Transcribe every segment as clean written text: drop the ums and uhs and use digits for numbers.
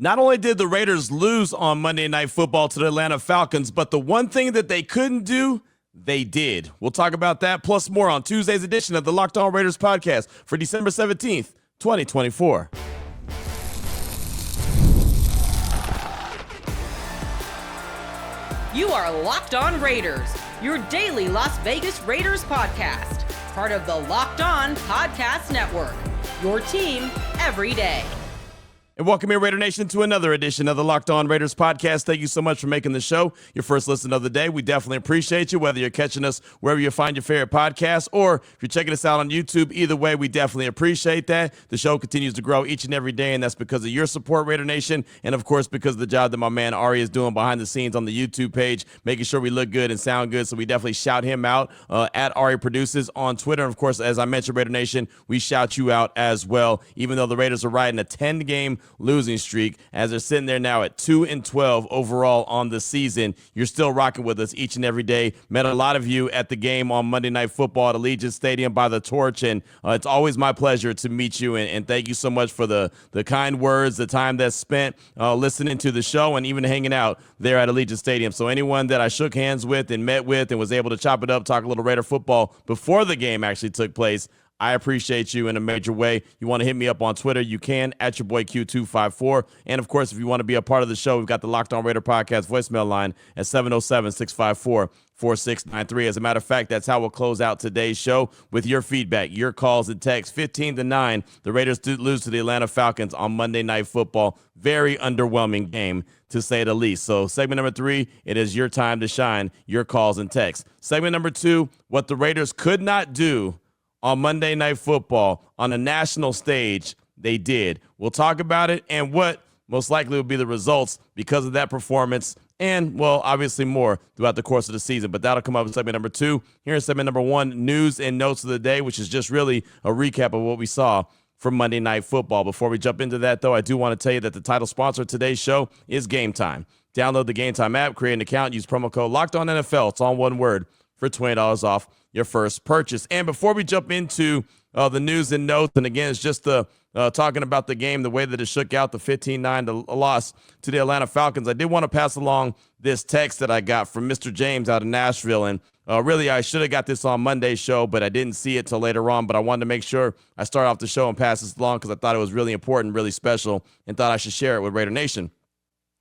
Not only did the Raiders lose on Monday Night Football to the Atlanta Falcons, but the one thing that they couldn't do, they did. We'll talk about that plus more on Tuesday's edition of the Locked On Raiders podcast for December 17th, 2024. You are Locked On Raiders, your daily Las Vegas Raiders podcast, part of the Locked On Podcast Network, your team every day. And welcome here, Raider Nation, to another edition of the Locked On Raiders podcast. Thank you so much for making the show your first listen of the day. We definitely appreciate you, whether you're catching us wherever you find your favorite podcast or if you're checking us out on YouTube. Either way, we definitely appreciate that. The show continues to grow each and every day, and that's because of your support, Raider Nation, and, of course, because of the job that my man Ari is doing behind the scenes on the YouTube page, making sure we look good and sound good. So we definitely shout him out at Ari Produces on Twitter. And, of course, as I mentioned, Raider Nation, we shout you out as well, even though the Raiders are riding a 10-game losing streak. As they're sitting there now at 2-12 overall on the season. You're still rocking with us each and every day. Met a lot of you at the game on Monday Night Football at Allegiant Stadium by the torch, and it's always my pleasure to meet you, and thank you so much for the kind words, the time that's spent listening to the show and even hanging out there at Allegiant Stadium. So anyone that I shook hands with and met with and was able to chop it up, talk a little Raider football before the game actually took place, I appreciate you in a major way. You want to hit me up on Twitter, you can, at your boy Q254. And, of course, if you want to be a part of the show, we've got the Locked On Raider podcast voicemail line at 707-654-4693. As a matter of fact, that's how we'll close out today's show with your feedback, your calls and texts. 15-9, the Raiders did lose to the Atlanta Falcons on Monday Night Football. Very underwhelming game, to say the least. So segment number 3, it is your time to shine, your calls and texts. Segment number 2, what the Raiders could not do on Monday Night Football on a national stage, they did. We'll talk about it and what most likely will be the results because of that performance and, well, obviously more throughout the course of the season. But that'll come up in segment number 2. Here in segment number 1, news and notes of the day, which is just really a recap of what we saw from Monday Night Football. Before we jump into that, though, I do want to tell you that the title sponsor of today's show is Game Time. Download the Game Time app, create an account, use promo code LOCKEDONNFL. It's all one word for $20 off your first purchase. And before we jump into the news and notes, and again, it's just talking about the game, the way that it shook out, the 15-9 loss to the Atlanta Falcons, I did want to pass along this text that I got from Mr. James out of Nashville. And really, I should have got this on Monday's show, but I didn't see it till later on. But I wanted to make sure I start off the show and pass this along because I thought it was really important, really special, and thought I should share it with Raider Nation.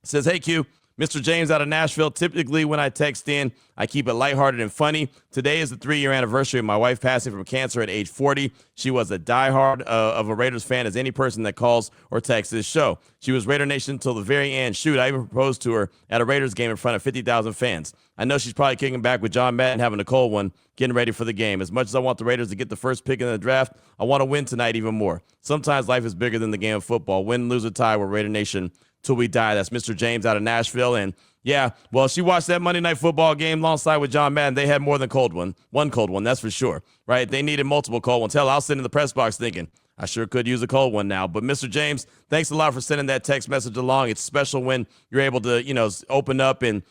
It says, "Hey, Q. Mr. James out of Nashville. Typically, when I text in, I keep it lighthearted and funny. Today is the 3-year anniversary of my wife passing from cancer at age 40. She was a diehard of a Raiders fan as any person that calls or texts this show. She was Raider Nation until the very end. Shoot, I even proposed to her at a Raiders game in front of 50,000 fans. I know she's probably kicking back with John Madden having a cold one, getting ready for the game. As much as I want the Raiders to get the first pick in the draft, I want to win tonight even more. Sometimes life is bigger than the game of football. Win, lose, or tie, we're Raider Nation till we die." That's Mr. James out of Nashville. And yeah, well, she watched that Monday Night Football game alongside with John Madden. They had more than one cold one, that's for sure, right? They needed multiple cold ones. Hell, I was sitting in the press box thinking, I sure could use a cold one now. But Mr. James, thanks a lot for sending that text message along. It's special when you're able to, open up and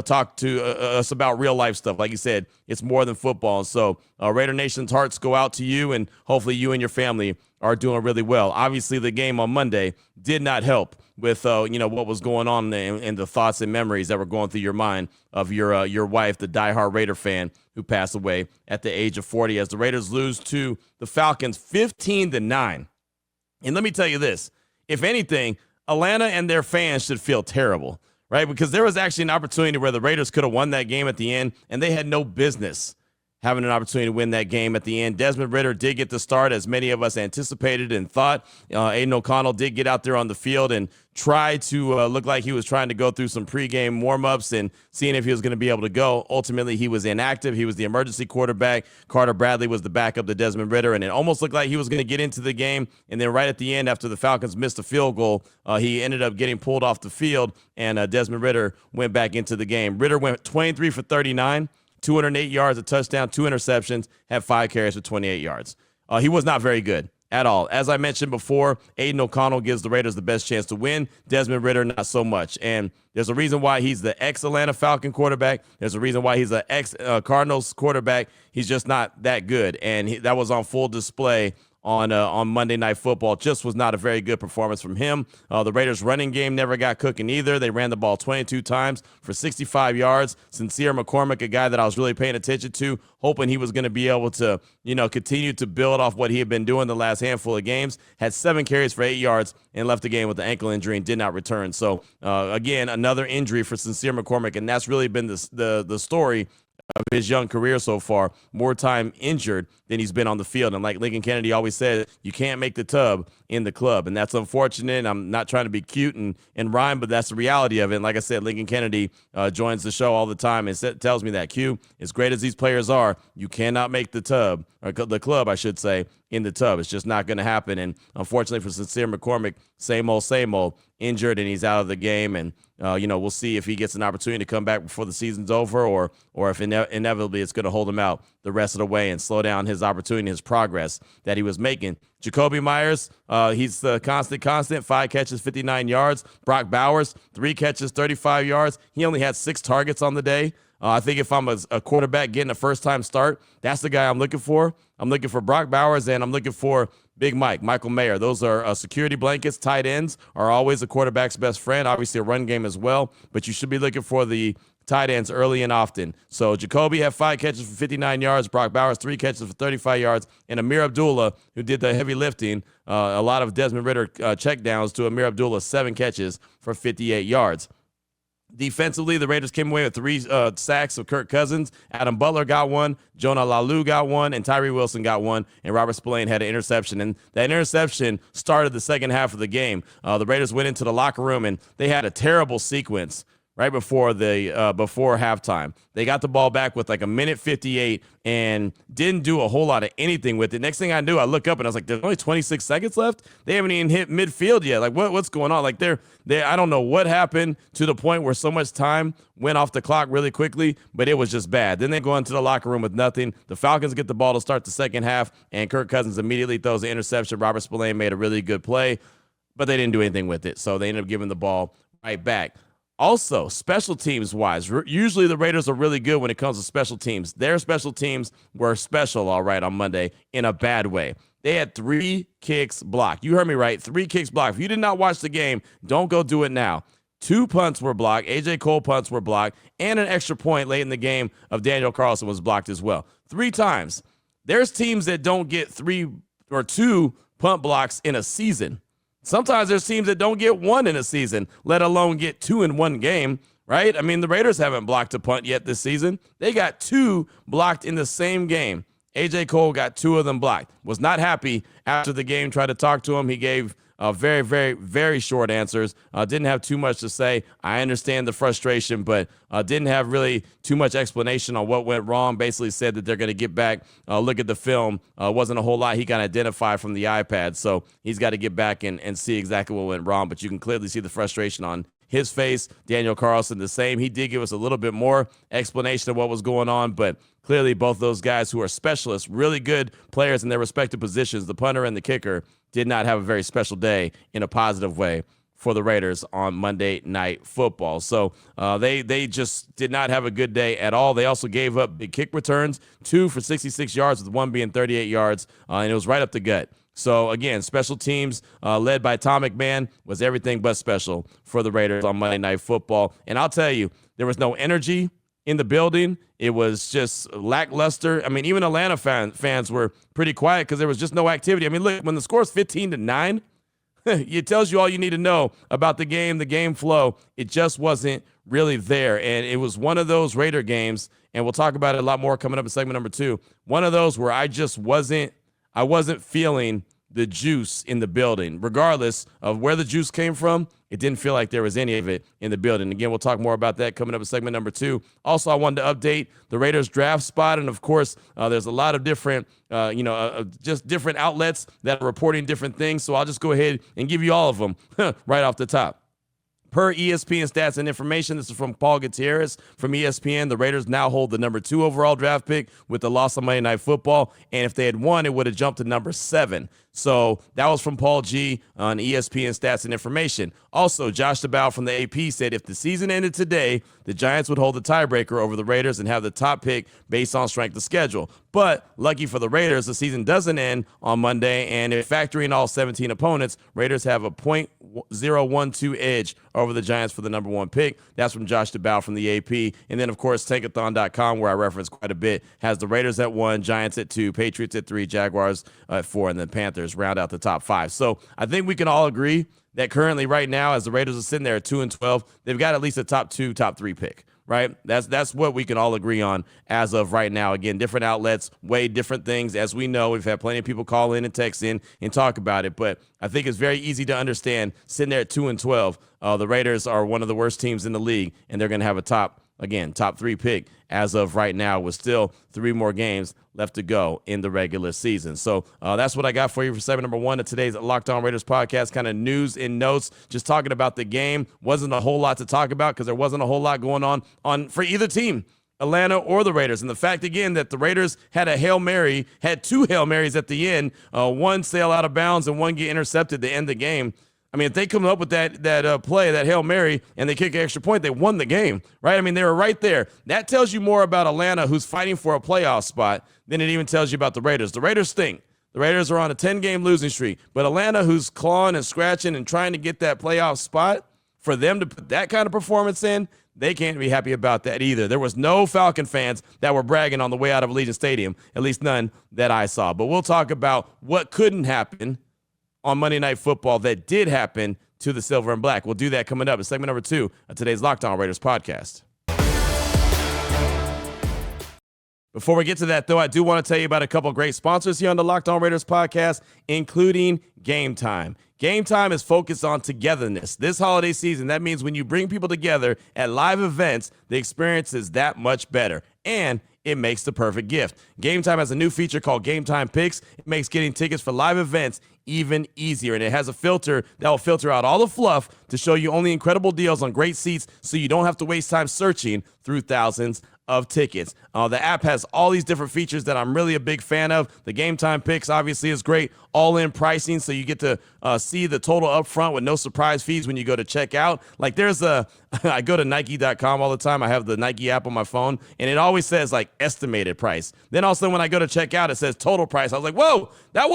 talk to us about real life stuff. Like you said, it's more than football. And so Raider Nation's hearts go out to you, and hopefully you and your family are doing really well. Obviously, the game on Monday did not help with, what was going on and the thoughts and memories that were going through your mind of your wife, the diehard Raider fan who passed away at the age of 40 as the Raiders lose to the Falcons 15-9. And let me tell you this, if anything, Atlanta and their fans should feel terrible, right? Because there was actually an opportunity where the Raiders could have won that game at the end, and they had no business having an opportunity to win that game at the end. Desmond Ridder did get the start, as many of us anticipated and thought. Aiden O'Connell did get out there on the field and try to look like he was trying to go through some pregame warm-ups and seeing if he was going to be able to go. Ultimately, he was inactive. He was the emergency quarterback. Carter Bradley was the backup to Desmond Ridder, and it almost looked like he was going to get into the game. And then right at the end, after the Falcons missed a field goal, he ended up getting pulled off the field, and Desmond Ridder went back into the game. Ridder went 23 for 39. 208 yards, a touchdown, 2 interceptions, had 5 carries for 28 yards. He was not very good at all. As I mentioned before, Aiden O'Connell gives the Raiders the best chance to win. Desmond Ridder, not so much. And there's a reason why he's the ex-Atlanta Falcon quarterback. There's a reason why he's an ex-Cardinals quarterback. He's just not that good. And that was on full display on Monday Night Football. Just was not a very good performance from him. The Raiders' running game never got cooking either. They ran the ball 22 times for 65 yards. Sincere McCormick, a guy that I was really paying attention to, hoping he was going to be able to, continue to build off what he had been doing the last handful of games, had 7 carries for 8 yards and left the game with the ankle injury and did not return. So, again, another injury for Sincere McCormick, and that's really been the story of his young career so far. More time injured than he's been on the field. And like Lincoln Kennedy always said, you can't make the tub in the club. And that's unfortunate. I'm not trying to be cute and rhyme, but that's the reality of it. And like I said, Lincoln Kennedy joins the show all the time and tells me that, Q, as great as these players are, you cannot make the tub, or the club, I should say, in the tub. It's just not going to happen. And unfortunately for Sincere McCormick, same old, injured, and he's out of the game. And, we'll see if he gets an opportunity to come back before the season's over, or if inevitably it's going to hold him out the rest of the way and slow down his opportunity, his progress that he was making. Jacoby Myers, he's the constant, 5 catches, 59 yards. Brock Bowers, 3 catches, 35 yards. He only had 6 targets on the day. I think if I'm a quarterback getting a first-time start, that's the guy I'm looking for. I'm looking for Brock Bowers, and I'm looking for Big Mike, Michael Mayer. Those are security blankets. Tight ends are always a quarterback's best friend, obviously a run game as well, but you should be looking for the tight ends early and often. So Jacoby had 5 catches for 59 yards, Brock Bowers 3 catches for 35 yards, and Amir Abdullah, who did the heavy lifting, a lot of Desmond Ridder checkdowns to Amir Abdullah, 7 catches for 58 yards. Defensively, the Raiders came away with 3 sacks of Kirk Cousins. Adam Butler got 1, Jonah Lalu got 1, and Tyree Wilson got 1, and Robert Spillane had an interception. And that interception started the second half of the game. The Raiders went into the locker room, and they had a terrible sequence right before before halftime. They got the ball back with like a minute 58 and didn't do a whole lot of anything with it. Next thing I knew, I look up and I was like, there's only 26 seconds left. They haven't even hit midfield yet. Like what's going on? Like they're I don't know what happened to the point where so much time went off the clock really quickly, but it was just bad. Then they go into the locker room with nothing. The Falcons get the ball to start the second half, and Kirk Cousins immediately throws the interception. Robert Spillane made a really good play, but they didn't do anything with it. So they ended up giving the ball right back. Also, special teams wise, usually the Raiders are really good when it comes to special teams. Their special teams were special, all right, on Monday in a bad way. They had 3 kicks blocked. You heard me right, 3 kicks blocked. If you did not watch the game, don't go do it now. 2 punts were blocked. A.J. Cole punts were blocked, and an extra point late in the game of Daniel Carlson was blocked as well. 3 times. There's teams that don't get 3 or 2 punt blocks in a season. Sometimes there's teams that don't get 1 in a season, let alone get 2 in one game, right? I mean, the Raiders haven't blocked a punt yet this season. They got 2 blocked in the same game. A.J. Cole got 2 of them blocked. Was not happy after the game, tried to talk to him. He gave very, very, very short answers. Didn't have too much to say. I understand the frustration, but didn't have really too much explanation on what went wrong. Basically said that they're going to get back, look at the film. Wasn't a whole lot he can identify from the iPad, so he's got to get back and see exactly what went wrong. But you can clearly see the frustration on his face. Daniel Carlson, the same. He did give us a little bit more explanation of what was going on, but clearly both those guys who are specialists, really good players in their respective positions, the punter and the kicker, did not have a very special day in a positive way for the Raiders on Monday Night Football. So they just did not have a good day at all. They also gave up big kick returns, 2 for 66 yards, with 1 being 38 yards, and it was right up the gut. So, again, special teams led by Tom McMahon was everything but special for the Raiders on Monday Night Football. And I'll tell you, there was no energy in the building. It was just lackluster. I mean, even Atlanta fans were pretty quiet because there was just no activity. I mean, look, when the score is 15-9, it tells you all you need to know about the game flow. It just wasn't really there. And it was one of those Raider games, and we'll talk about it a lot more coming up in segment number 2. One of those where I wasn't feeling the juice in the building. Regardless of where the juice came from, it didn't feel like there was any of it in the building. Again, we'll talk more about that coming up in segment number 2. Also, I wanted to update the Raiders draft spot. And of course, there's a lot of different, just different outlets that are reporting different things. So I'll just go ahead and give you all of them right off the top. Per ESPN stats and information, this is from Paul Gutierrez from ESPN. The Raiders now hold the number 2 overall draft pick with the loss on Monday Night Football. And if they had won, it would have jumped to number 7. So that was from Paul G on ESPN Stats and Information. Also, Josh DeBow from the AP said if the season ended today, the Giants would hold the tiebreaker over the Raiders and have the top pick based on strength of schedule. But lucky for the Raiders, the season doesn't end on Monday, and if factoring all 17 opponents, Raiders have a .012 edge over the Giants for the number one pick. That's from Josh DeBow from the AP. And then, of course, Tankathon.com, where I reference quite a bit, has the Raiders at 1, Giants at 2, Patriots at 3, Jaguars at 4, and then Panthers round out the top 5. So I think we can all agree that currently right now, as the Raiders are sitting there at 2-12, they've got at least a top 2, top 3 pick. Right? That's what we can all agree on as of right now. Again, different outlets weigh different things. As we know, we've had plenty of people call in and text in and talk about it. But I think it's very easy to understand sitting there at 2-12, the Raiders are one of the worst teams in the league, and they're going to have a top 3 pick as of right now with still 3 more games left to go in the regular season. So that's what I got for you for segment number 1 of today's Locked On Raiders podcast, kind of news and notes, just talking about the game. Wasn't a whole lot to talk about because there wasn't a whole lot going on for either team, Atlanta or the Raiders. And the fact, again, that the Raiders had a Hail Mary, had 2 Hail Marys at the end, one sail out of bounds and one get intercepted to end the game. I mean, if they come up with that play, that Hail Mary, and they kick an extra point, they won the game, right? I mean, they were right there. That tells you more about Atlanta, who's fighting for a playoff spot, than it even tells you about the Raiders. The Raiders stink. The Raiders are on a 10-game losing streak. But Atlanta, who's clawing and scratching and trying to get that playoff spot, for them to put that kind of performance in, they can't be happy about that either. There was no Falcon fans that were bragging on the way out of Allegiant Stadium, at least none that I saw. But we'll talk about what couldn't happen on Monday Night Football that did happen to the Silver and Black. We'll do that coming up in segment number 2 of today's Locked On Raiders podcast. Before we get to that, though, I do want to tell you about a couple of great sponsors here on the Locked On Raiders podcast, including Game Time. Game Time is focused on togetherness. This holiday season, that means when you bring people together at live events, the experience is that much better. And it makes the perfect gift. Game Time has a new feature called Game Time Picks. It makes getting tickets for live events even easier. And it has a filter that will filter out all the fluff to show you only incredible deals on great seats so you don't have to waste time searching through thousands of tickets. The app has all these different features that I'm really a big fan of. The Game Time Picks obviously is great. All-in pricing, so you get to see the total up front with no surprise fees when you go to check out. Like I go to Nike.com all the time. I have the Nike app on my phone, and it always says like estimated price. Then also when I go to check out, it says total price. I was like, whoa, that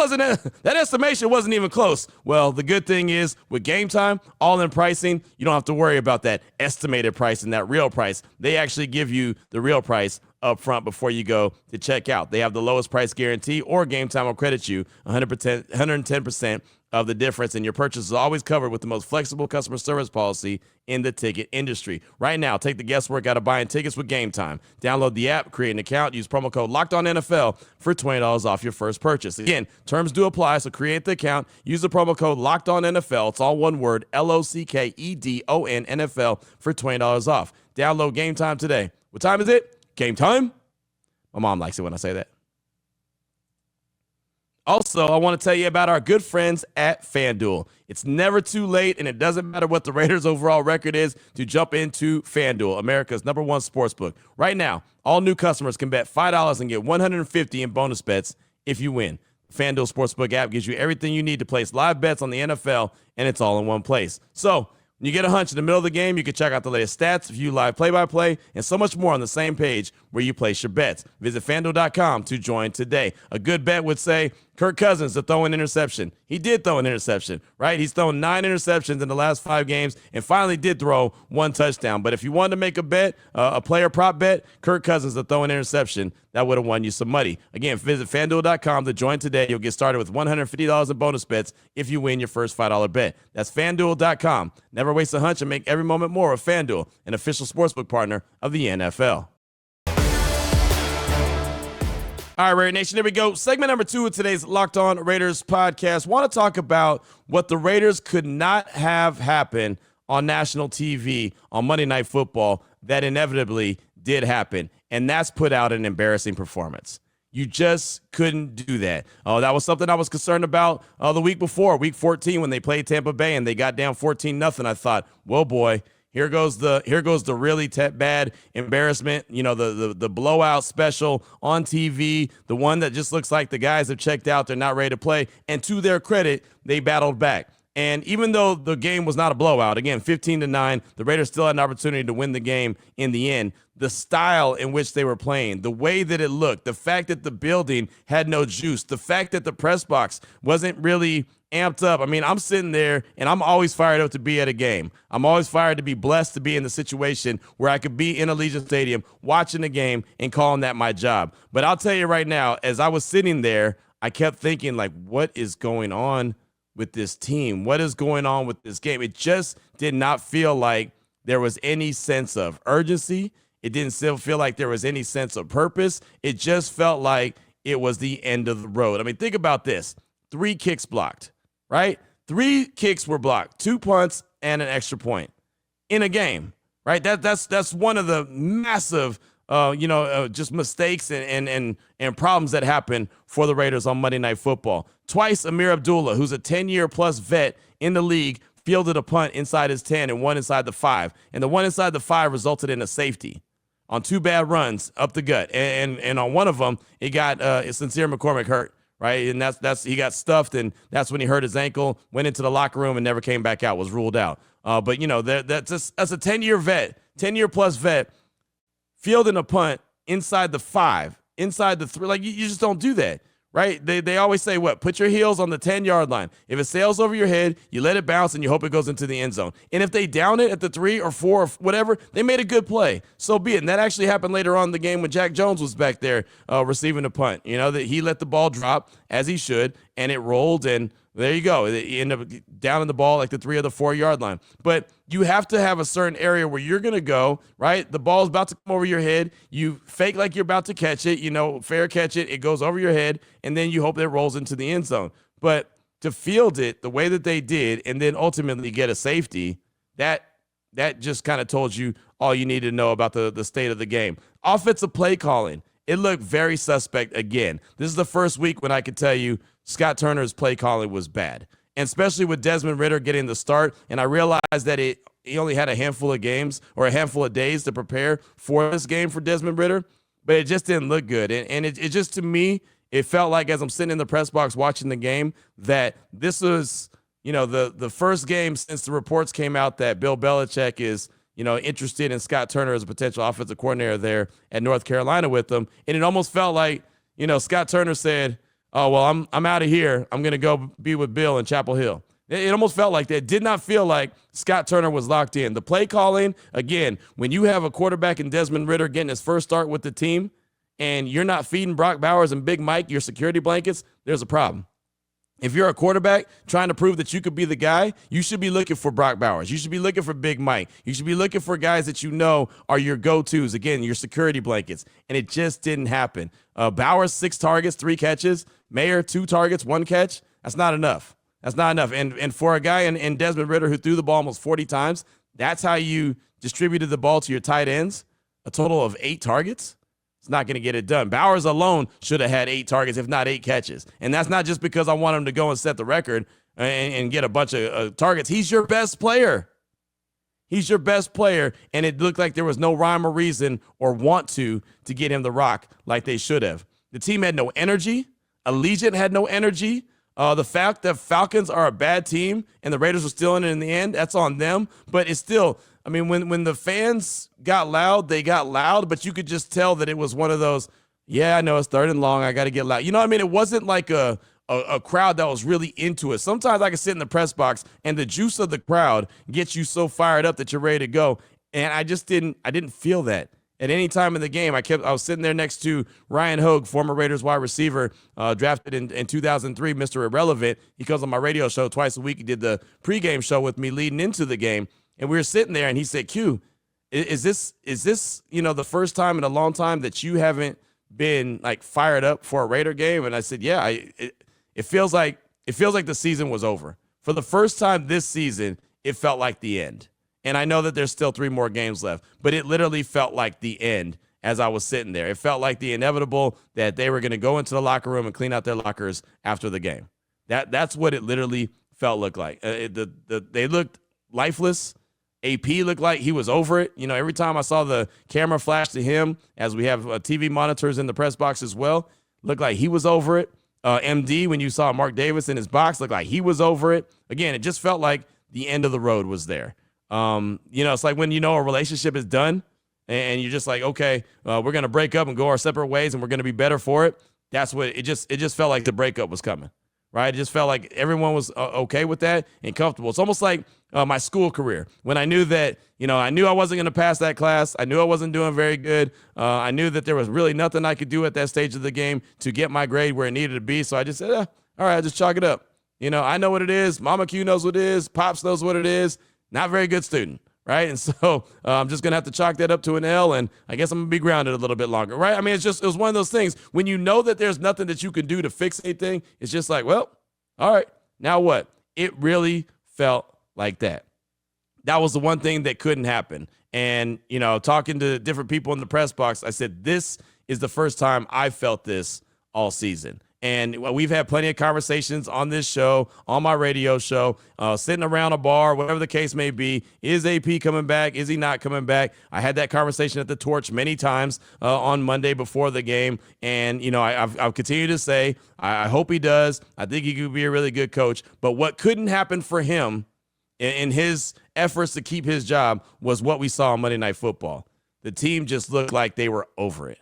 estimation wasn't even close. Well, the good thing is with Game Time, all-in pricing, you don't have to worry about that estimated price and that real price. They actually give you the real price up front before you go to check out. They have the lowest price guarantee, or Game Time will credit you 110% of the difference, and your purchase is always covered with the most flexible customer service policy in the ticket industry. Right now, take the guesswork out of buying tickets with Game Time. Download the app, create an account, use promo code LOCKEDONNFL for $20 off your first purchase. Again, terms do apply, so create the account, use the promo code LOCKEDONNFL. It's all one word, LOCKEDON NFL for $20 off. Download Game Time today. What time is it? Game time? My mom likes it when I say that. Also, I want to tell you about our good friends at FanDuel. It's never too late, and it doesn't matter what the Raiders' overall record is, to jump into FanDuel, America's #1 sportsbook. Right now, all new customers can bet $5 and get $150 in bonus bets if you win. The FanDuel Sportsbook app gives you everything you need to place live bets on the NFL, and it's all in one place. So, when you get a hunch in the middle of the game, you can check out the latest stats, view live play-by-play, and so much more on the same page where you place your bets. Visit FanDuel.com to join today. A good bet would say Kirk Cousins to throw an interception. He did throw an interception, right? He's thrown 9 interceptions in the last 5 games and finally did throw 1 touchdown. But if you wanted to make a bet, a player prop bet, Kirk Cousins to throw an interception, that would have won you some money. Again, visit FanDuel.com to join today. You'll get started with $150 in bonus bets if you win your first $5 bet. That's FanDuel.com. Never waste a hunch and make every moment more with FanDuel, an official sportsbook partner of the NFL. All right, Raider Nation, here we go. Segment number 2 of today's Locked On Raiders podcast. Want to talk about what the Raiders could not have happen on national TV on Monday Night Football that inevitably did happen, and that's put out an embarrassing performance. You just couldn't do that. That was something I was concerned about the week before, week 14, when they played Tampa Bay and they got down 14-0. I thought, well, boy, Here goes the really bad embarrassment, the blowout special on TV, the one that just looks like the guys have checked out, they're not ready to play. And to their credit, they battled back. And even though the game was not a blowout, again, 15-9, the Raiders still had an opportunity to win the game in the end. The style in which they were playing, the way that it looked, the fact that the building had no juice, the fact that the press box wasn't really amped up. I mean, I'm sitting there and I'm always fired up to be at a game. I'm always fired to be blessed to be in the situation where I could be in Allegiant Stadium watching the game and calling that my job. But I'll tell you right now, as I was sitting there, I kept thinking, like, what is going on with this team? What is going on with this game? It just did not feel like there was any sense of urgency. It didn't still feel like there was any sense of purpose. It just felt like it was the end of the road. I mean, think about this. 3 kicks blocked, right? 3 kicks were blocked, 2 punts and an extra point in a game, right? That's one of the massive just mistakes and problems that happened for the Raiders on Monday Night Football. Twice, Amir Abdullah, who's a 10-year-plus vet in the league, fielded a punt inside his 10 and one inside the 5. And the one inside the 5 resulted in a safety on 2 bad runs up the gut. And on one of them, it got Sincere McCormick hurt, right? And that's he got stuffed, and that's when he hurt his ankle, went into the locker room and never came back out, was ruled out. But that's a 10-year-plus vet, fielding a punt inside the 5, inside the 3. Like, you just don't do that, right? They always say, put your heels on the 10-yard line. If it sails over your head, you let it bounce and you hope it goes into the end zone. And if they down it at the 3 or 4 or whatever, they made a good play. So be it. And that actually happened later on in the game when Jack Jones was back there receiving a punt. That he let the ball drop as he should, and it rolled, and there you go. You end up down in the ball like the 3 or the 4-yard line. But you have to have a certain area where you're going to go, right? The ball's about to come over your head. You fake like you're about to catch it, fair catch it. It goes over your head, and then you hope that it rolls into the end zone. But to field it the way that they did and then ultimately get a safety, that just kind of told you all you need to know about the state of the game. Offensive play calling, it looked very suspect again. This is the first week when I could tell you Scott Turner's play calling was bad, and especially with Desmond Ridder getting the start. And I realized that he only had a handful of games or a handful of days to prepare for this game for Desmond Ridder, but it just didn't look good. And it just, to me, it felt like as I'm sitting in the press box watching the game that this was, the first game since the reports came out that Bill Belichick is, interested in Scott Turner as a potential offensive coordinator there at North Carolina with them. And it almost felt like, Scott Turner said, oh, well, I'm out of here. I'm going to go be with Bill in Chapel Hill. It almost felt like that. It did not feel like Scott Turner was locked in. The play calling, again, when you have a quarterback in Desmond Ridder getting his first start with the team and you're not feeding Brock Bowers and Big Mike your security blankets, there's a problem. If you're a quarterback trying to prove that you could be the guy, you should be looking for Brock Bowers. You should be looking for Big Mike. You should be looking for guys that are your go-tos, again, your security blankets. And it just didn't happen. Bowers, 6 targets, 3 catches. Mayer, 2 targets, 1 catch. That's not enough. That's not enough. And for a guy in Desmond Ridder who threw the ball almost 40 times, that's how you distributed the ball to your tight ends, a total of 8 targets? It's not going to get it done. Bowers alone should have had 8 targets, if not 8 catches. And that's not just because I want him to go and set the record and get a bunch of targets. He's your best player. He's your best player, and it looked like there was no rhyme or reason or want to get him the rock like they should have. The team had no energy. Allegiant had no energy. The fact that Falcons are a bad team and the Raiders were still in it in the end, that's on them. But it's still, I mean, when the fans got loud, they got loud, but you could just tell that it was one of those, yeah, I know it's 3rd and long, I got to get loud. You know what I mean? It wasn't like a crowd that was really into it. Sometimes I can sit in the press box and the juice of the crowd gets you so fired up that you're ready to go. And I didn't feel that. At any time in the game, I was sitting there next to Ryan Hogue, former Raiders wide receiver, drafted in 2003, Mr. Irrelevant. He comes on my radio show twice a week. He did the pregame show with me leading into the game, and we were sitting there, and he said, "Q, is this the first time in a long time that you haven't been like fired up for a Raider game?" And I said, "Yeah, it feels like the season was over. For the first time this season, it felt like the end." And I know that there's still 3 more games left, but it literally felt like the end as I was sitting there. It felt like the inevitable that they were going to go into the locker room and clean out their lockers after the game. That's what it literally felt like. They looked lifeless. AP looked like he was over it. Every time I saw the camera flash to him, as we have TV monitors in the press box as well, looked like he was over it. MD, when you saw Mark Davis in his box, looked like he was over it. Again, it just felt like the end of the road was there. It's like when a relationship is done and you're just like, okay, we're going to break up and go our separate ways and we're going to be better for it. That's what it just felt like the breakup was coming, right? It just felt like everyone was okay with that and comfortable. It's almost like my school career when I knew that, I knew I wasn't going to pass that class. I knew I wasn't doing very good. I knew that there was really nothing I could do at that stage of the game to get my grade where it needed to be. So I just said, all right, I'll just chalk it up. I know what it is. Mama Q knows what it is. Pops knows what it is. Not very good student, right? And so I'm just going to have to chalk that up to an L, and I guess I'm going to be grounded a little bit longer, right? I mean, it was one of those things. When you know that there's nothing that you can do to fix anything, it's just like, well, all right, now what? It really felt like that. That was the one thing that couldn't happen. And, talking to different people in the press box, I said, this is the first time I felt this all season. And we've had plenty of conversations on this show, on my radio show, sitting around a bar, whatever the case may be. Is AP coming back? Is he not coming back? I had that conversation at the Torch many times on Monday before the game. And, I've continued to say, I hope he does. I think he could be a really good coach. But what couldn't happen for him in his efforts to keep his job was what we saw on Monday Night Football. The team just looked like they were over it.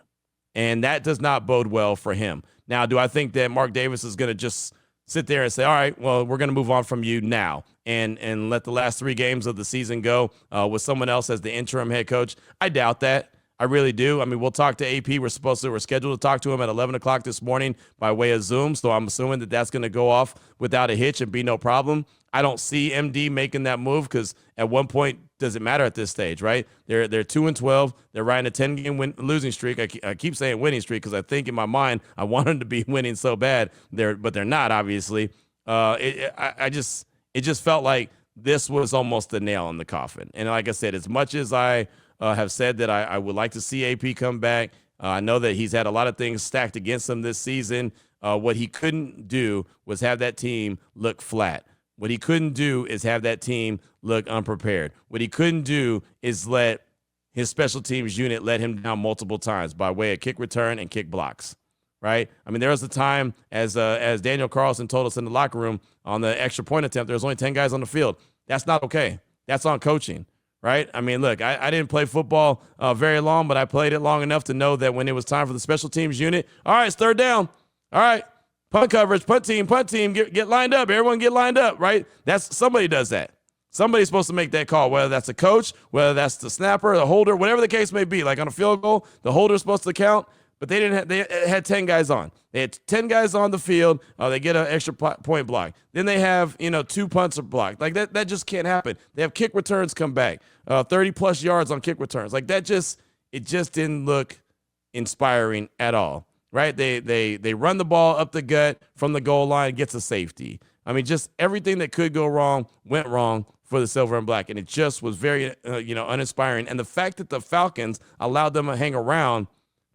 And that does not bode well for him. Now, do I think that Mark Davis is going to just sit there and say, all right, well, we're going to move on from you now and let the last 3 games of the season go with someone else as the interim head coach? I doubt that. I really do. I mean, we'll talk to AP. We're scheduled to talk to him at 11 o'clock this morning by way of Zoom. So I'm assuming that that's going to go off without a hitch and be no problem. I don't see MD making that move because at one point, does it matter at this stage, right? They're 2-12. They're riding a 10-game losing streak. I keep saying winning streak because I think in my mind I want them to be winning so bad. But they're not, obviously. It just felt like this was almost the nail in the coffin. And like I said, as much as I have said that I would like to see AP come back, I know that he's had a lot of things stacked against him this season. What he couldn't do was have that team look flat. What he couldn't do is have that team look unprepared. What he couldn't do is let his special teams unit let him down multiple times by way of kick return and kick blocks, right? I mean, there was a time, as Daniel Carlson told us in the locker room on the extra point attempt, there was only 10 guys on the field. That's not okay. That's on coaching, right? I mean, look, I didn't play football very long, but I played it long enough to know that when it was time for the special teams unit, all right, it's third down. All right. Punt coverage, punt team, get lined up. Everyone get lined up, right? Somebody does that. Somebody's supposed to make that call, whether that's a coach, whether that's the snapper, the holder, whatever the case may be. Like on a field goal, the holder's supposed to count, but they had 10 guys on. They had 10 guys on the field. They get an extra point block. Then they have, 2 punts are blocked. Like that just can't happen. They have kick returns come back, 30-plus yards on kick returns. Like it just didn't look inspiring at all. Right? They run the ball up the gut from the goal line, gets a safety. I mean, just everything that could go wrong went wrong for the Silver and Black, and it just was very, uninspiring. And the fact that the Falcons allowed them to hang around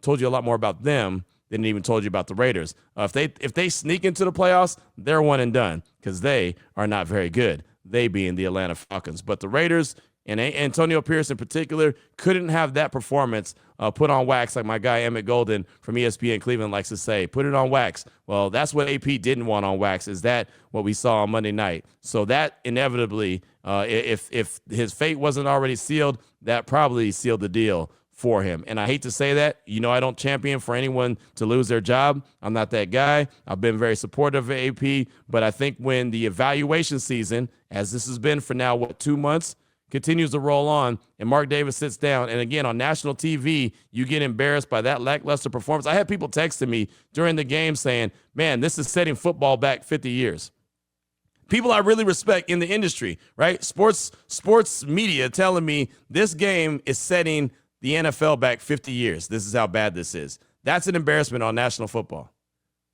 told you a lot more about them than it even told you about the Raiders. If they sneak into the playoffs, they're one and done because they are not very good. They being the Atlanta Falcons, but the Raiders and Antonio Pierce in particular couldn't have that performance put on wax like my guy Emmett Golden from ESPN Cleveland likes to say, put it on wax. Well, that's what AP didn't want on wax. Is that what we saw on Monday night? So that inevitably, if his fate wasn't already sealed, that probably sealed the deal for him. And I hate to say that. I don't champion for anyone to lose their job. I'm not that guy. I've been very supportive of AP, but I think when the evaluation season, as this has been for now, 2 months, continues to roll on, and Mark Davis sits down, and again, on national TV, you get embarrassed by that lackluster performance. I had people texting me during the game saying, man, this is setting football back 50 years. People I really respect in the industry, right? Sports media telling me this game is setting the NFL back 50 years. This is how bad this is. That's an embarrassment on national football.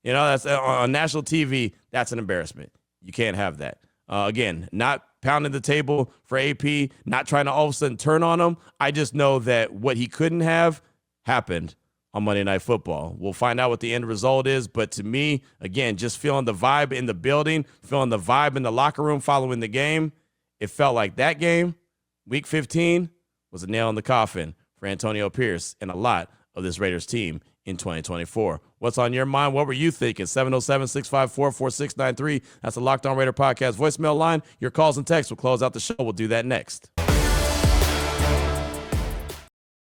That's on national TV. That's an embarrassment. You can't have that. Again, not pounding the table for AP, not trying to all of a sudden turn on him. I just know that what he couldn't have happened on Monday Night Football. We'll find out what the end result is. But to me, again, just feeling the vibe in the building, feeling the vibe in the locker room following the game, it felt like that game Week 15 was a nail in the coffin for Antonio Pierce and a lot of this Raiders team in 2024. What's on your mind? What were you thinking? 707-654-4693. That's the Locked On Raider podcast voicemail line. Your calls and texts will close out the show. We'll do that next.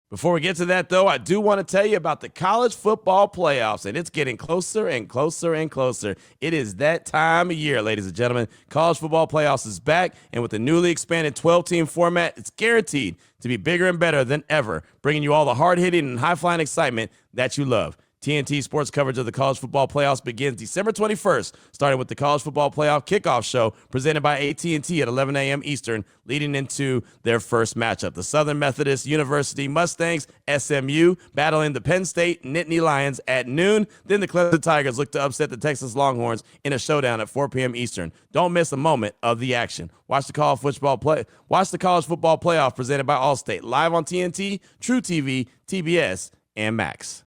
Before we get to that, though, I do want to tell you about the college football playoffs, and it's getting closer and closer and closer. It is that time of year, ladies and gentlemen. College football playoffs is back, and with the newly expanded 12-team format, it's guaranteed to be bigger and better than ever, bringing you all the hard-hitting and high-flying excitement that you love. TNT Sports coverage of the college football playoffs begins December 21st, starting with the college football playoff kickoff show presented by AT&T at 11 a.m. Eastern, leading into their first matchup. The Southern Methodist University Mustangs, SMU, battling the Penn State Nittany Lions at noon. Then the Clemson Tigers look to upset the Texas Longhorns in a showdown at 4 p.m. Eastern. Don't miss a moment of the action. Watch the college football playoff presented by Allstate, live on TNT, True TV, TBS, and Max.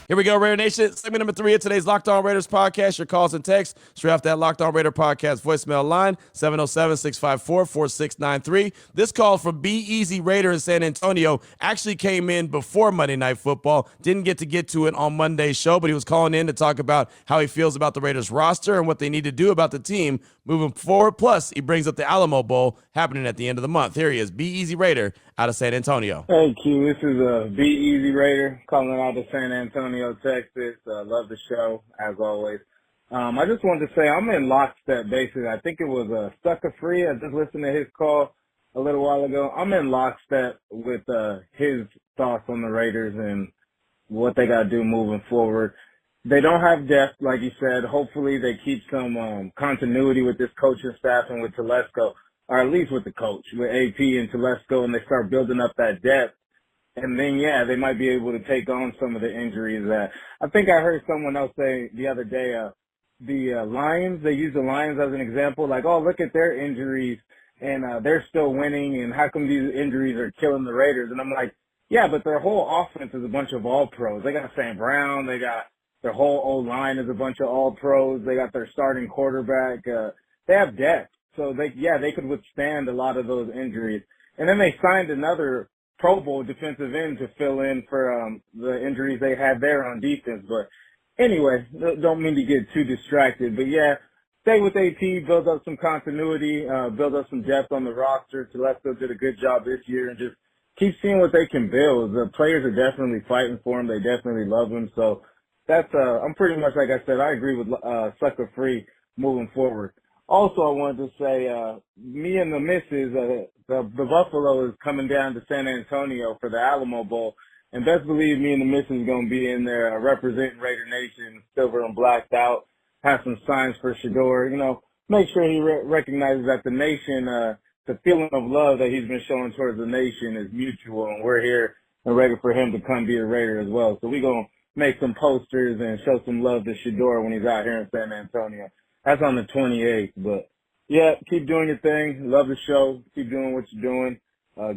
Here we go, Raider Nation. Segment number 3 of today's Locked On Raiders podcast. Your calls and texts straight off that Locked On Raider podcast voicemail line, 707-654-4693. This call from Be Easy Raider in San Antonio actually came in before Monday Night Football. Didn't get to it on Monday's show, but he was calling in to talk about how he feels about the Raiders roster and what they need to do about the team moving forward. Plus, he brings up the Alamo Bowl happening at the end of the month. Here he is, Be Easy Raider out of San Antonio. Hey, Q. This is Be Easy Raider calling out of San Antonio, Texas. Love the show, as always. I just wanted to say I'm in lockstep, basically. I think it was Sucker Free. I just listened to his call a little while ago. I'm in lockstep with his thoughts on the Raiders and what they got to do moving forward. They don't have depth, like you said. Hopefully they keep some continuity with this coaching staff and with Telesco, or at least with the coach, with AP and Telesco, and they start building up that depth. And then, yeah, they might be able to take on some of the injuries that I think I heard someone else say the other day, the Lions, they use the Lions as an example, like, oh, look at their injuries and they're still winning, and how come these injuries are killing the Raiders? And I'm like, yeah, but their whole offense is a bunch of all-pros. They got St. Brown, they got their whole O-line is a bunch of all-pros, they got their starting quarterback, they have depth. So they could withstand a lot of those injuries. And then they signed another Pro Bowl defensive end to fill in for the injuries they had there on defense. But anyway, don't mean to get too distracted. But yeah, stay with AP, build up some continuity, build up some depth on the roster. Telesco did a good job this year, and just keep seeing what they can build. The players are definitely fighting for him. They definitely love him. So that's I'm pretty much, like I said, I agree with Sucker Free moving forward. Also, I wanted to say, me and the missus, the Buffalo is coming down to San Antonio for the Alamo Bowl, and best believe me and the missus is going to be in there representing Raider Nation, silver and blacked out, have some signs for Shador, make sure he recognizes that the nation, the feeling of love that he's been showing towards the nation is mutual, and we're here and ready for him to come be a Raider as well. So we're going to make some posters and show some love to Shador when he's out here in San Antonio. That's on the 28th, but yeah, keep doing your thing. Love the show. Keep doing what you're doing.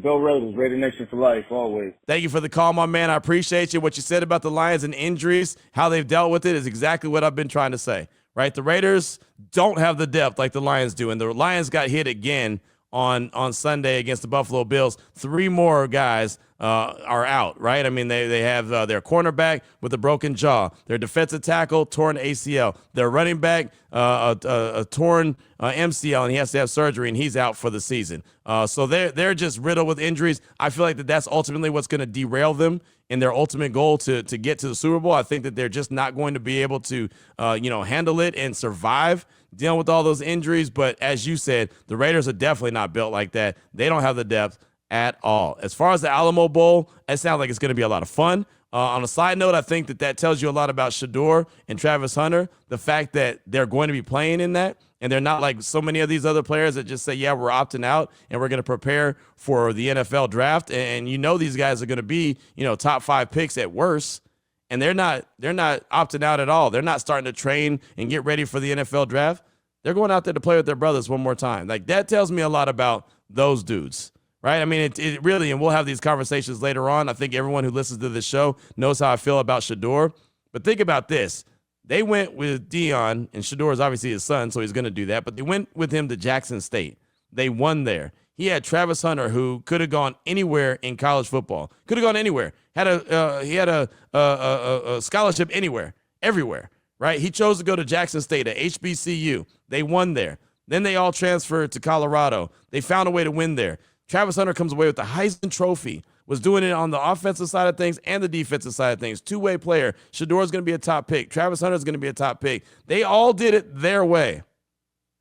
Go Raiders, Raider Nation for life, always. Thank you for the call, my man. I appreciate you. What you said about the Lions and injuries, how they've dealt with it is exactly what I've been trying to say, right? The Raiders don't have the depth like the Lions do, and the Lions got hit again on Sunday against the Buffalo Bills. 3 more guys are out, right? I mean, they have their cornerback with a broken jaw, their defensive tackle, torn ACL, their running back, a torn MCL, and he has to have surgery, and he's out for the season. So they're just riddled with injuries. I feel like that's ultimately what's going to derail them in their ultimate goal to get to the Super Bowl. I think that they're just not going to be able to, handle it and survive dealing with all those injuries. But as you said, the Raiders are definitely not built like that. They don't have the depth at all. As far as the Alamo Bowl, it sounds like it's going to be a lot of fun. On a side note, I think that tells you a lot about Shador and Travis Hunter, the fact that they're going to be playing in that, and they're not like so many of these other players that just say, yeah, we're opting out and we're going to prepare for the NFL draft. And these guys are going to be, top 5 picks at worst. And they're not opting out at all. They're not starting to train and get ready for the NFL draft. They're going out there to play with their brothers one more time. Like, that tells me a lot about those dudes. Right? I mean, it really, and we'll have these conversations later on. I think everyone who listens to this show knows how I feel about Shador. But think about this. They went with Dion, and Shador is obviously his son, so he's going to do that. But they went with him to Jackson State. They won there. He had Travis Hunter, who could have gone anywhere in college football. Could have gone anywhere. He had a scholarship anywhere, everywhere, right? He chose to go to Jackson State at HBCU. They won there. Then they all transferred to Colorado. They found a way to win there. Travis Hunter comes away with the Heisman Trophy, was doing it on the offensive side of things and the defensive side of things. Two-way player. Shador's going to be a top pick. Travis Hunter's going to be a top pick. They all did it their way.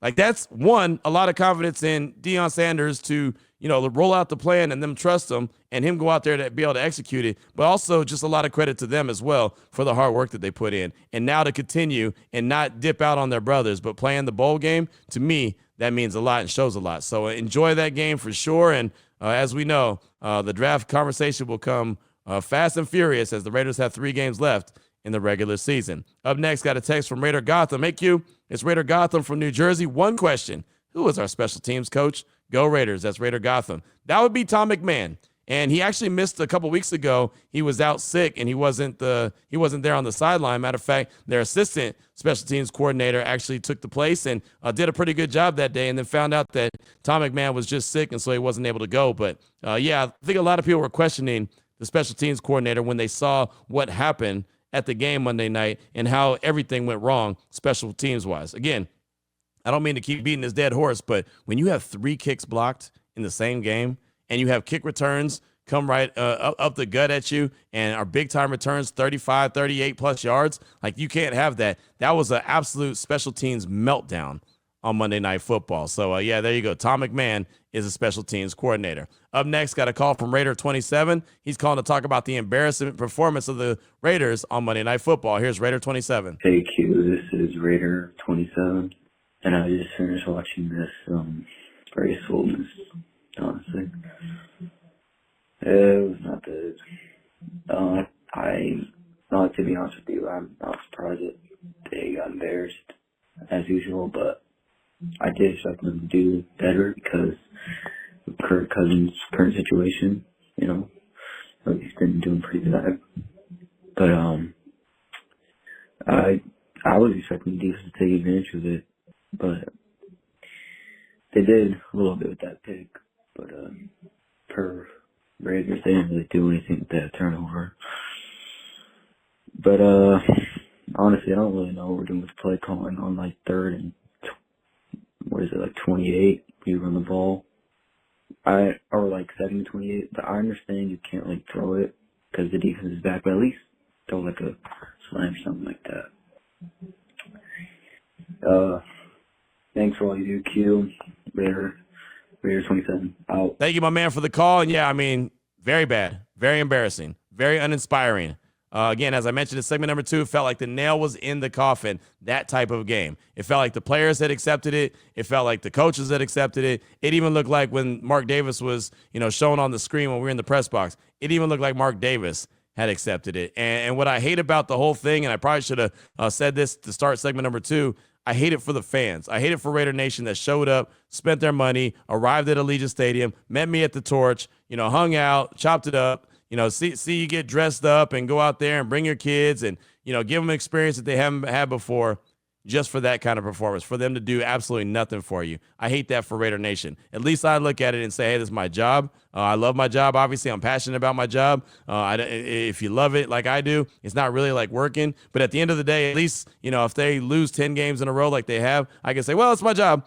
Like, that's, one, a lot of confidence in Deion Sanders to, roll out the plan and them trust him and him go out there to be able to execute it, but also just a lot of credit to them as well for the hard work that they put in. And now to continue and not dip out on their brothers, but playing the bowl game, to me, that means a lot and shows a lot. So enjoy that game for sure. And as we know, the draft conversation will come fast and furious as the Raiders have 3 games left in the regular season. Up next, got a text from Raider Gotham. Hey, Q, it's Raider Gotham from New Jersey. One question. Who is our special teams coach? Go Raiders. That's Raider Gotham. That would be Tom McMahon. And he actually missed a couple weeks ago. He was out sick, and he wasn't there on the sideline. Matter of fact, their assistant special teams coordinator actually took the place and did a pretty good job that day, and then found out that Tom McMahon was just sick, and so he wasn't able to go. But, I think a lot of people were questioning the special teams coordinator when they saw what happened at the game Monday night and how everything went wrong special teams-wise. Again, I don't mean to keep beating this dead horse, but when you have 3 kicks blocked in the same game and you have kick returns come right up the gut at you and our big-time returns 35, 38-plus yards, like, you can't have that. That was an absolute special teams meltdown on Monday Night Football. So, there you go. Tom McMahon is a special teams coordinator. Up next, got a call from Raider 27. He's calling to talk about the embarrassing performance of the Raiders on Monday Night Football. Here's Raider 27. Hey, Q, this is Raider 27, and I just finished watching this gracefulness, honestly. It was not good. To be honest with you, I'm not surprised that they got embarrassed as usual, but I did expect them to do better because of Kirk Cousins' current situation, he's been doing pretty bad. But I was expecting the defense to take advantage of it, but they did a little bit with that pick. But per Raiders, they didn't really do anything with that turnover. But honestly, I don't really know what we're doing with play calling on like 3rd and 28. You run the ball, or like 2nd and 28. But I understand you can't like throw it because the defense is back. But at least throw like a slam or something like that. Thanks for all you do, Q. Raider 27 out. Thank you, my man, for the call. And very bad, very embarrassing, very uninspiring. Again, as I mentioned in segment number 2, it felt like the nail was in the coffin, that type of game. It felt like the players had accepted it. It felt like the coaches had accepted it. It even looked like when Mark Davis was, shown on the screen when we were in the press box, it even looked like Mark Davis had accepted it. And what I hate about the whole thing, and I probably should have said this to start segment number 2, I hate it for the fans. I hate it for Raider Nation that showed up, spent their money, arrived at Allegiant Stadium, met me at the Torch, hung out, chopped it up. See you get dressed up and go out there and bring your kids and, give them an experience that they haven't had before just for that kind of performance, for them to do absolutely nothing for you. I hate that for Raider Nation. At least I look at it and say, hey, this is my job. I love my job. Obviously, I'm passionate about my job. If you love it like I do, it's not really like working. But at the end of the day, at least, if they lose 10 games in a row like they have, I can say, well, it's my job,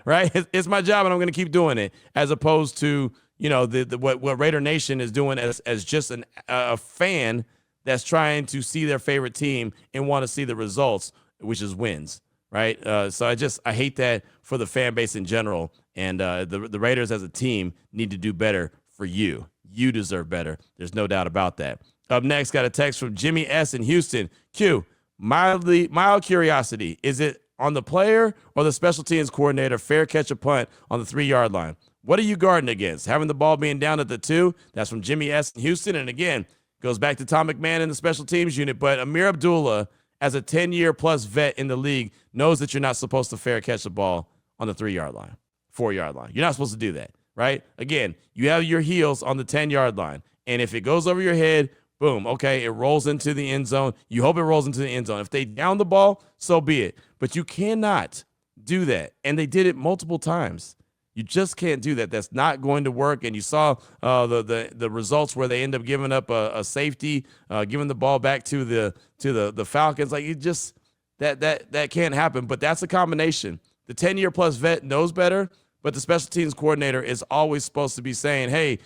right? It's my job and I'm going to keep doing it, as opposed to, what Raider Nation is doing as just a fan that's trying to see their favorite team and want to see the results, which is wins, right? So I hate that for the fan base in general. And the Raiders as a team need to do better for you. You deserve better. There's no doubt about that. Up next, got a text from Jimmy S. in Houston. Q, mild curiosity. Is it on the player or the special teams coordinator fair catch a punt on the 3-yard line? What are you guarding against? Having the ball being down at the 2? That's from Jimmy S. in Houston. And again, goes back to Tom McMahon in the special teams unit. But Amir Abdullah, as a 10-year-plus vet in the league, knows that you're not supposed to fair catch the ball on the 3-yard line, 4-yard line. You're not supposed to do that, right? Again, you have your heels on the 10-yard line. And if it goes over your head, boom, okay, it rolls into the end zone. You hope it rolls into the end zone. If they down the ball, so be it. But you cannot do that. And they did it multiple times. You just can't do that. That's not going to work. And you saw the results where they end up giving up a safety, giving the ball back to the Falcons. Like, you just that can't happen. But that's a combination. The 10-year plus vet knows better, but the special teams coordinator is always supposed to be saying, hey,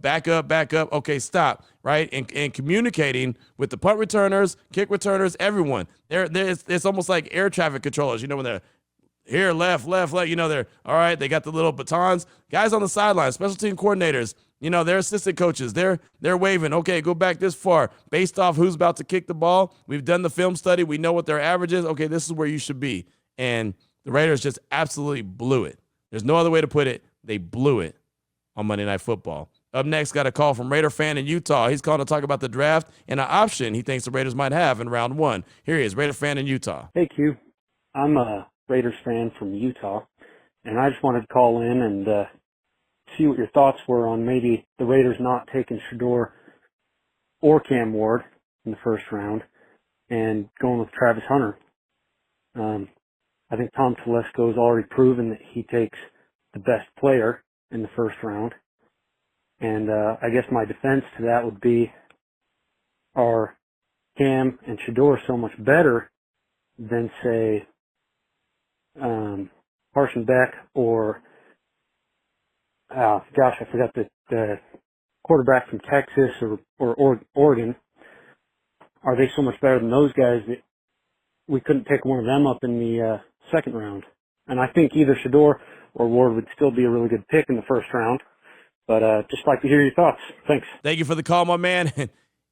back up. Okay, stop, right? And communicating with the punt returners, kick returners, everyone. It's almost like air traffic controllers, when they're here, left, they're all right. They got the little batons. Guys on the sideline, special team coordinators, they're assistant coaches. They're waving. Okay, go back this far based off who's about to kick the ball. We've done the film study. We know what their average is. Okay, this is where you should be. And the Raiders just absolutely blew it. There's no other way to put it. They blew it on Monday Night Football. Up next, got a call from Raider fan in Utah. He's calling to talk about the draft and an option he thinks the Raiders might have in round 1. Here he is, Raider fan in Utah. Hey, Q. I'm a Raiders fan from Utah, and I just wanted to call in and see what your thoughts were on maybe the Raiders not taking Shador or Cam Ward in the first round and going with Travis Hunter. I think Tom Telesco's already proven that he takes the best player in the first round. And I guess my defense to that would be, are Cam and Shador so much better than, say, Carson Beck or, I forgot the quarterback from Texas or Oregon. Are they so much better than those guys that we couldn't pick one of them up in the second round? And I think either Shador or Ward would still be a really good pick in the first round. But just like to hear your thoughts. Thanks. Thank you for the call, my man.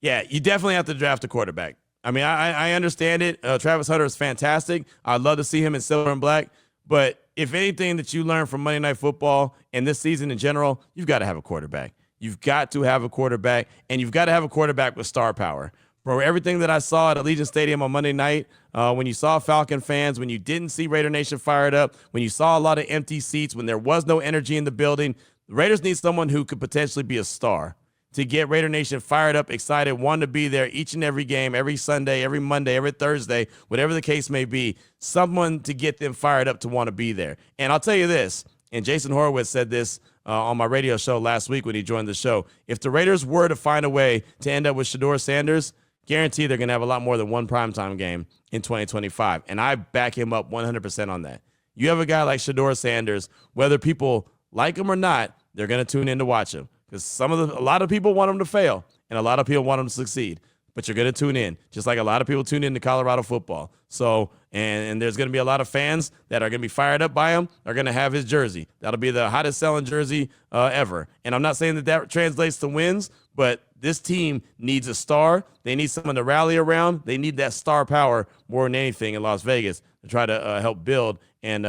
Yeah, you definitely have to draft a quarterback. I mean, I understand it. Travis Hunter is fantastic. I'd love to see him in silver and black. But if anything that you learn from Monday Night Football and this season in general, you've got to have a quarterback. You've got to have a quarterback, and you've got to have a quarterback with star power. Bro, everything that I saw at Allegiant Stadium on Monday night, when you saw Falcon fans, when you didn't see Raider Nation fired up, when you saw a lot of empty seats, when there was no energy in the building, the Raiders need someone who could potentially be a star to get Raider Nation fired up, excited, want to be there each and every game, every Sunday, every Monday, every Thursday, whatever the case may be, someone to get them fired up to want to be there. And I'll tell you this, and Jason Horowitz said this on my radio show last week when he joined the show, if the Raiders were to find a way to end up with Shador Sanders, guarantee they're going to have a lot more than one primetime game in 2025. And I back him up 100% on that. You have a guy like Shador Sanders, whether people like him or not, they're going to tune in to watch him. Because a lot of people want him to fail, and a lot of people want him to succeed. But you're going to tune in, just like a lot of people tune in to Colorado football. So, and there's going to be a lot of fans that are going to be fired up by him, are going to have his jersey. That'll be the hottest selling jersey ever. And I'm not saying that translates to wins, but this team needs a star. They need someone to rally around. They need that star power more than anything in Las Vegas to try to help build and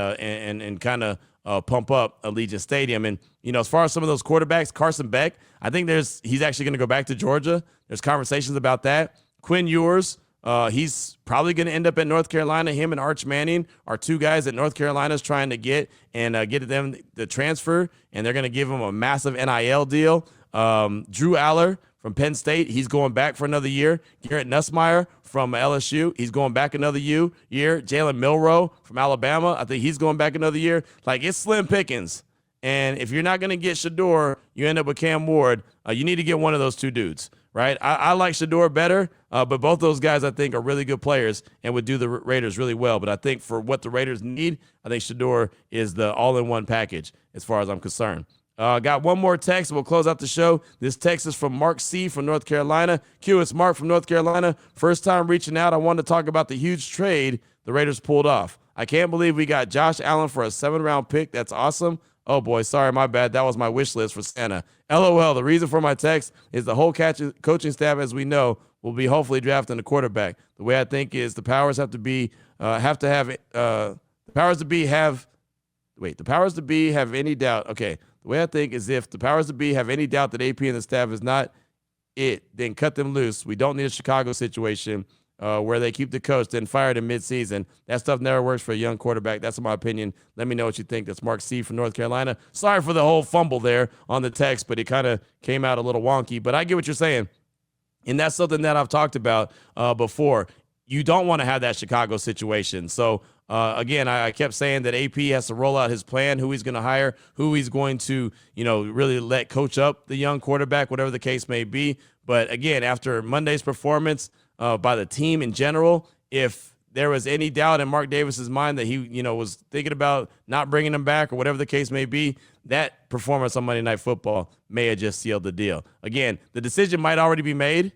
kind of pump up Allegiant Stadium. And, as far as some of those quarterbacks, Carson Beck, I think he's actually going to go back to Georgia. There's conversations about that. Quinn Ewers, he's probably going to end up at North Carolina. Him and Arch Manning are two guys that North Carolina's trying to get them the transfer, and they're going to give them a massive NIL deal. Drew Aller from Penn State, he's going back for another year. Garrett Nussmeier from LSU, he's going back another year. Jalen Milroe from Alabama, I think he's going back another year. Like, it's slim pickings. And if you're not going to get Shador, you end up with Cam Ward. You need to get one of those two dudes, right? I like Shador better, but both those guys I think are really good players and would do the Raiders really well. But I think for what the Raiders need, I think Shador is the all-in-one package as far as I'm concerned. Got one more text. We'll close out the show. This text is from Mark C. from North Carolina. Q, it's Mark from North Carolina. First time reaching out. I wanted to talk about the huge trade the Raiders pulled off. I can't believe we got Josh Allen for a 7th-round pick. That's awesome. Oh, boy, sorry, my bad. That was my wish list for Santa. LOL, the reason for my text is the whole coaching staff, as we know, will be hopefully drafting a quarterback. The way I think is the powers have to be have any doubt. Okay, the way I think is if the powers to be have any doubt that AP and the staff is not it, then cut them loose. We don't need a Chicago situation where they keep the coach, then fired in midseason. That stuff never works for a young quarterback. That's my opinion. Let me know what you think. That's Mark C. from North Carolina. Sorry for the whole fumble there on the text, but it kind of came out a little wonky. But I get what you're saying, and that's something that I've talked about before. You don't want to have that Chicago situation. So Again, I kept saying that AP has to roll out his plan, who he's going to hire, who he's going to, really let coach up the young quarterback, whatever the case may be. But again, after Monday's performance by the team in general, if there was any doubt in Mark Davis's mind that he, was thinking about not bringing him back or whatever the case may be, that performance on Monday Night Football may have just sealed the deal. Again, the decision might already be made.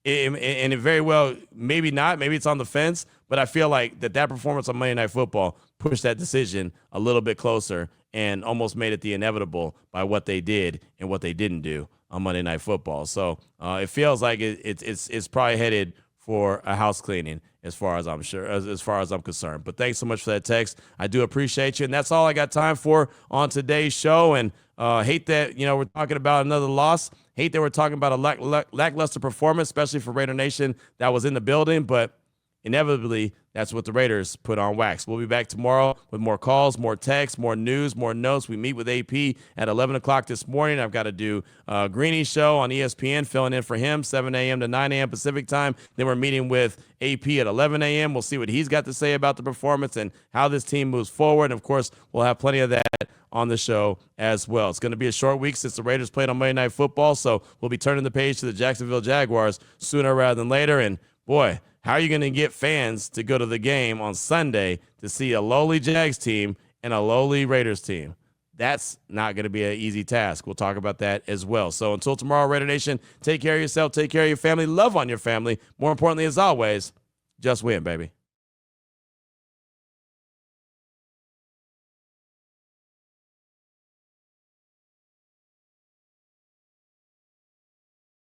And it very well, maybe not, maybe it's on the fence, but I feel like that performance on Monday Night Football pushed that decision a little bit closer and almost made it the inevitable by what they did and what they didn't do on Monday Night Football. So it feels like it's probably headed for a house cleaning as far as I'm concerned. But thanks so much for that text. I do appreciate you. And that's all I got time for on today's show. And hate that, we're talking about another loss. Hate that we're talking about a lackluster performance, especially for Raider Nation that was in the building. But inevitably, that's what the Raiders put on wax. We'll be back tomorrow with more calls, more texts, more news, more notes. We meet with AP at 11 o'clock this morning. I've got to do Greeny's show on ESPN, filling in for him, 7 a.m. to 9 a.m. Pacific time. Then we're meeting with AP at 11 a.m. We'll see what he's got to say about the performance and how this team moves forward. And, of course, we'll have plenty of that on the show as well. It's going to be a short week since the Raiders played on Monday Night Football, so we'll be turning the page to the Jacksonville Jaguars sooner rather than later. And, boy, how are you going to get fans to go to the game on Sunday to see a lowly Jags team and a lowly Raiders team? That's not going to be an easy task. We'll talk about that as well. So until tomorrow, Raider Nation, take care of yourself, take care of your family, love on your family. More importantly, as always, just win, baby.